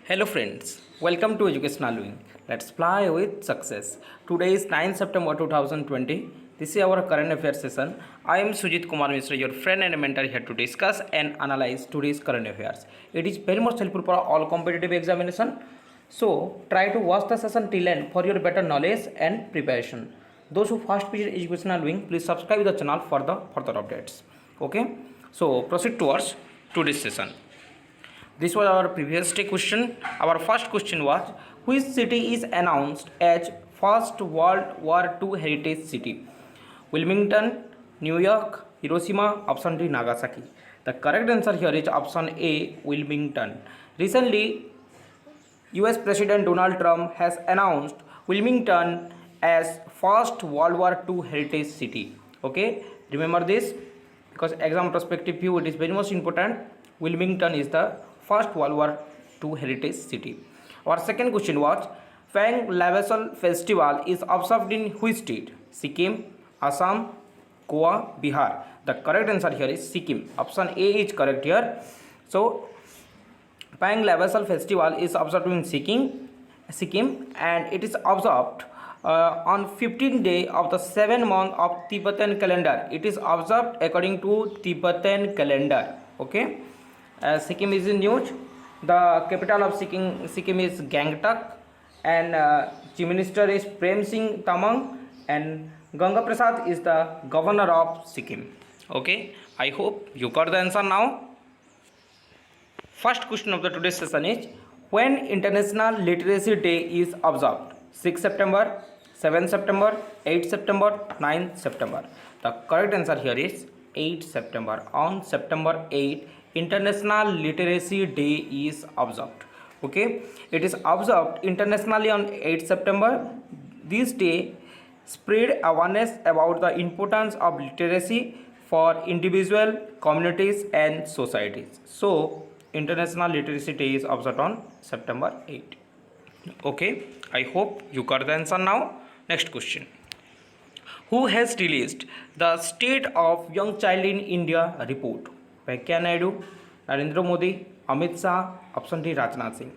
Hello friends, welcome to Educational Wing. Let's fly with success. Today is 9 September 2020. This is our current affairs session. I am Sujit Kumar Mishra, your friend and mentor here to discuss and analyze today's current affairs. It is very much helpful for all competitive examination. So try to watch the session till end for your better knowledge and preparation. Those who first visit Educational Wing, please subscribe the channel for the further updates. Okay, so proceed towards today's session. This was our previous day question. Our first question was, which city is announced as first World War II heritage city? Wilmington, New York, Hiroshima, option D, Nagasaki. The correct answer here is option A, Wilmington. Recently, US President Donald Trump has announced Wilmington as first World War II heritage city. Okay, remember this because exam perspective view it is very much important. Wilmington is the first World War II heritage city. Our second question was, Fang Lavasal Festival is observed in which state? Sikkim, Assam, Goa, Bihar. The correct answer here is Sikkim. Option A is correct here. So Pang Lavasal Festival is observed in Sikkim, and it is observed on 15th day of the 7th month of Tibetan calendar. It is observed according to Tibetan calendar. Okay, Sikkim is in news. The capital of Sikkim is Gangtok, and Chief Minister is Prem Singh Tamang, and Ganga Prasad is the governor of Sikkim. Okay, I hope you got the answer now. First question of the today's session is, when International Literacy Day is observed? 6 September, 7 September, 8 September, 9 September. The correct answer here is 8 September. On September 8, International Literacy Day is observed. Okay, it is observed internationally on 8 September. This day spread awareness about the importance of literacy for individual, communities and societies. So International Literacy Day is observed on September 8. Okay, I hope you got the answer now. Next question. Who has released the State of Young Child in India report? Venkaiah Naidu, Narendra Modi, Amit Shah, option D, Rajnath Singh.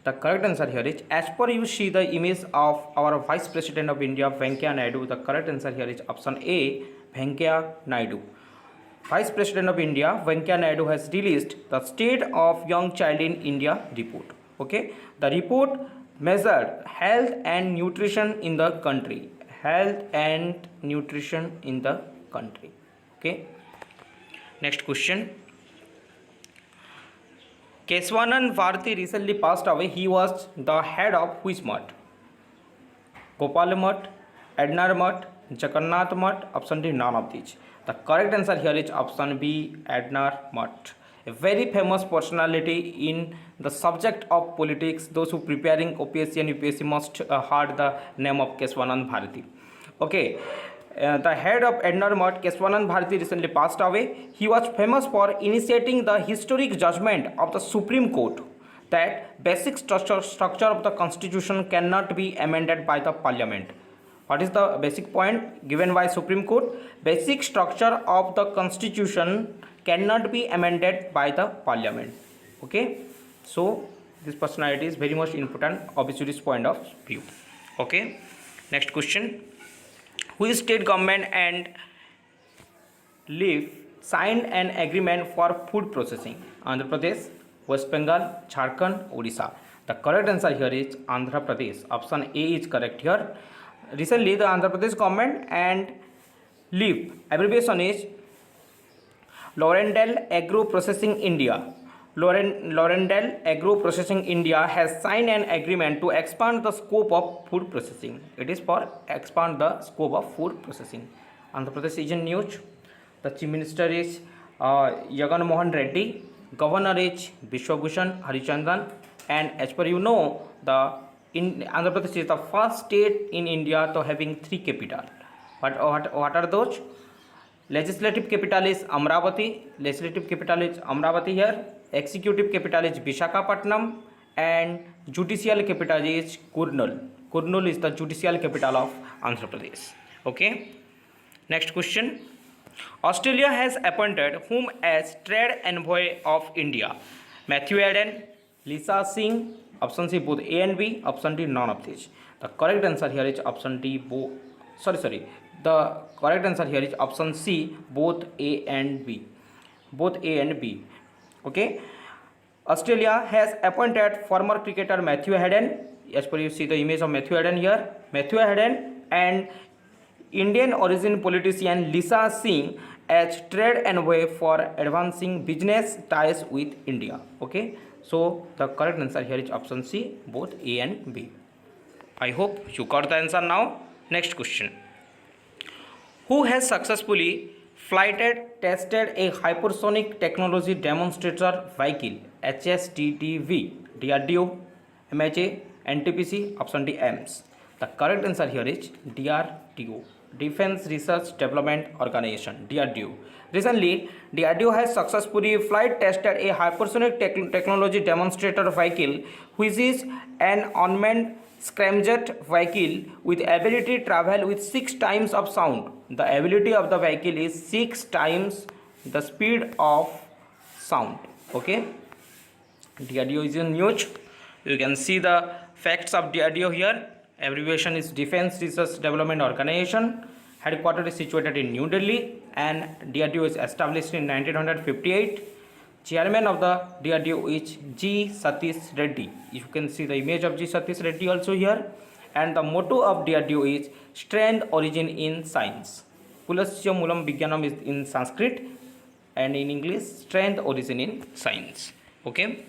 The correct answer here is, as per you see the image of our Vice President of India, Venkaiah Naidu, the correct answer here is option A, Venkaiah Naidu. Vice President of India, Venkaiah Naidu has released the State of Young Child in India report. Okay, the report measured health and nutrition in the country. Health and nutrition in the country. Okay. Next question. Keswanand Bharati recently passed away. He was the head of which mutt? Gopal Mutt, Ednar Mutt, Jagannath Mutt, option D, none of these. The correct answer here is option B, Ednar Mutt. A very famous personality in the subject of politics. Those who preparing OPSC and UPSC must heard the name of Keswanand Bharati. Okay, the head of Ednar Mutt, Keswanand Bharati, recently passed away. He was famous for initiating the historic judgment of the Supreme Court that basic structure of the Constitution cannot be amended by the Parliament. What is the basic point given by Supreme Court? Basic structure of the Constitution cannot be amended by the Parliament. Okay, so this personality is very much important obviously this point of view. Okay, next question. Which state government and LIF signed an agreement for food processing? Andhra Pradesh, West Bengal, Jharkhand, Odisha. The correct answer here is Andhra Pradesh. Option A is correct here. Recently, the Andhra Pradesh government and LIF, abbreviation is Lorendale Agro Processing India. Lorendale Agro Processing India has signed an agreement to expand the scope of food processing. It is for expand the scope of food processing. Andhra Pradesh is in news. The Chief Minister is Jagan Mohan Reddy. Governor is Vishwabhushan Harichandan. And as per you know, Andhra Pradesh is the first state in India to having 3 capital. What are those? Legislative capital is Amravati. Legislative capital is Amravati here. Executive capital is Visakhapatnam, and judicial capital is Kurnool. Kurnool is the judicial capital of Andhra Pradesh. Okay. Next question. Australia has appointed whom as trade envoy of India? Matthew Eden, Lisa Singh. Option C both A and B. Option D none of these. The correct answer here is option D both. Sorry. The correct answer here is option C both A and B. Both A and B. Okay. Australia has appointed former cricketer Matthew Hayden. As per you see the image of Matthew Hayden here. Matthew Hayden and Indian origin politician Lisa Singh as trade envoy for advancing business ties with India. Okay, so the correct answer here is option C both A and B. I hope you got the answer now. Next question. Who has successfully tested a hypersonic technology demonstrator vehicle HSTDV? DRDO, MHA, NTPC, option D AIMS. The correct answer here is DRDO, Defense Research Development Organization, DRDO. Recently, DRDO has successfully flight tested a hypersonic technology demonstrator vehicle, which is an unmanned scramjet vehicle with ability to travel with 6 times of sound. The ability of the vehicle is 6 times the speed of sound. Okay, DRDO is in news. You can see the facts of DRDO here. Abbreviation is Defense Research Development Organization. Headquarters is situated in New Delhi, and DRDO is established in 1958. Chairman of the DRDO is G. Satish Reddy. You can see the image of G. Satish Reddy also here. And the motto of DRDO is Strength Origin in Science. Pulasya Moolam Vigyanam is in Sanskrit, and in English Strength Origin in Science. Okay.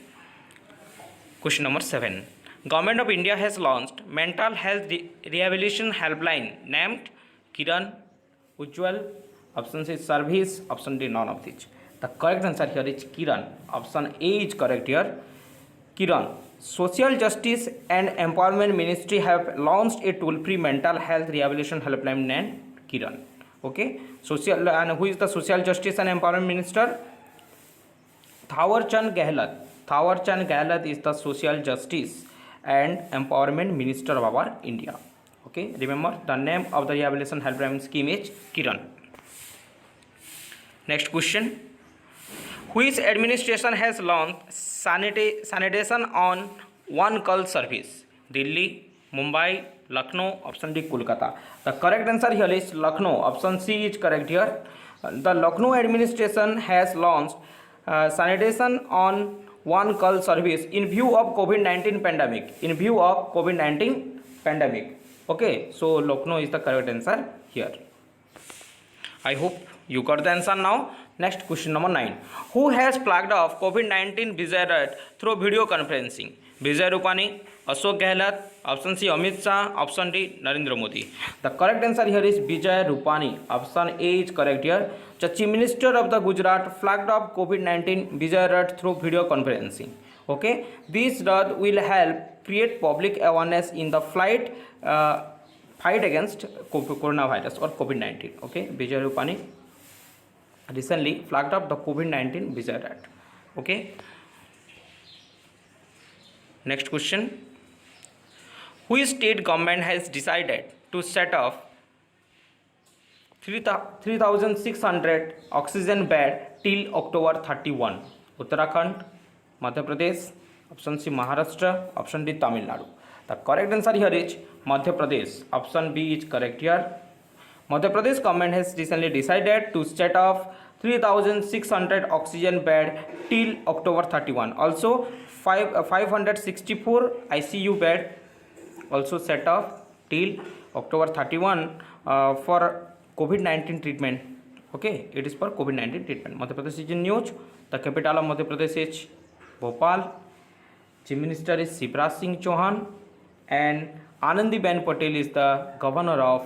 Question number 7. Government of India has launched mental health rehabilitation helpline named Kiran, Ujjwal. Option C service. Option D none of these. The correct answer here is Kiran. Option A is correct here. Kiran. Social Justice and Empowerment Ministry have launched a toll-free mental health rehabilitation helpline named Kiran. Okay. And who is the Social Justice and Empowerment Minister? Thawar Chand Gehlot. Thawar Chand Gehlot is the Social Justice and Empowerment Minister of our India. Okay, remember the name of the rehabilitation helpline scheme is Kiran. Next question. Which administration has launched sanitation on one call service? Delhi, Mumbai, Lucknow, option D Kolkata. The correct answer here is Lucknow. Option C is correct here. The Lucknow administration has launched sanitation on one call service in view of COVID-19 pandemic. In view of COVID-19 pandemic. Okay, so Lucknow is the correct answer here. I hope you got the answer now. Next question number 9. Who has flagged off COVID-19 Vijay Rath through video conferencing? Vijay Rupani, Ashok Gehlot, option C Amit Shah, option D Narendra Modi. The correct answer here is Vijay Rupani. Option A is correct here. The Chief Minister of the Gujarat flagged off COVID-19 Vijay Rath through video conferencing. Okay, this Rath will help create public awareness in the fight against coronavirus or COVID-19. Okay, Vijay Rupani recently flagged up the COVID-19 Vijay Rath. Okay. Next question. Which state government has decided to set off 3,600 oxygen bed till October 31? Uttarakhand, Madhya Pradesh, option C Maharashtra, option D Tamil Nadu. The correct answer here is Madhya Pradesh. Option B is correct here. Madhya Pradesh government has recently decided to set off 3,600 oxygen bed till October 31. Also 564 ICU bed also set off till October 31 for COVID-19 treatment. Okay, it is for COVID-19 treatment. Madhya Pradesh is in news. The capital of Madhya Pradesh is Bhopal. Chief Minister is Shivraj Singh Chauhan, and Anandiben Patel is the governor of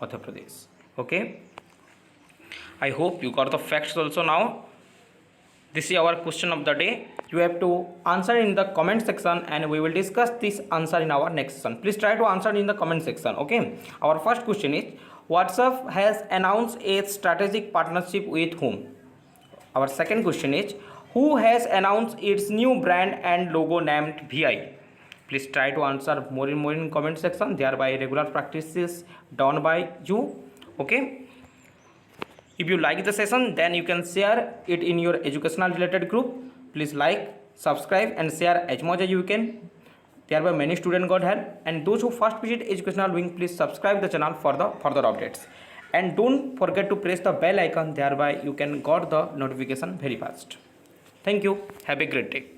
Madhya Pradesh. Okay, I hope you got the facts also now. This is our question of the day. You have to answer in the comment section, and we will discuss this answer in our next session. Please try to answer in the comment section. Okay, our first question is, WhatsApp has announced a strategic partnership with whom? Our second question is, who has announced its new brand and logo named VI? Please try to answer more and more in comment section. Thereby regular practices done by you. Okay. If you like the session, then you can share it in your educational related group. Please like, subscribe and share as much as you can. Thereby many students got help, and those who first visit educational wing, please subscribe the channel for the further updates, and don't forget to press the bell icon. Thereby you can got the notification very fast. Thank you. Have a great day.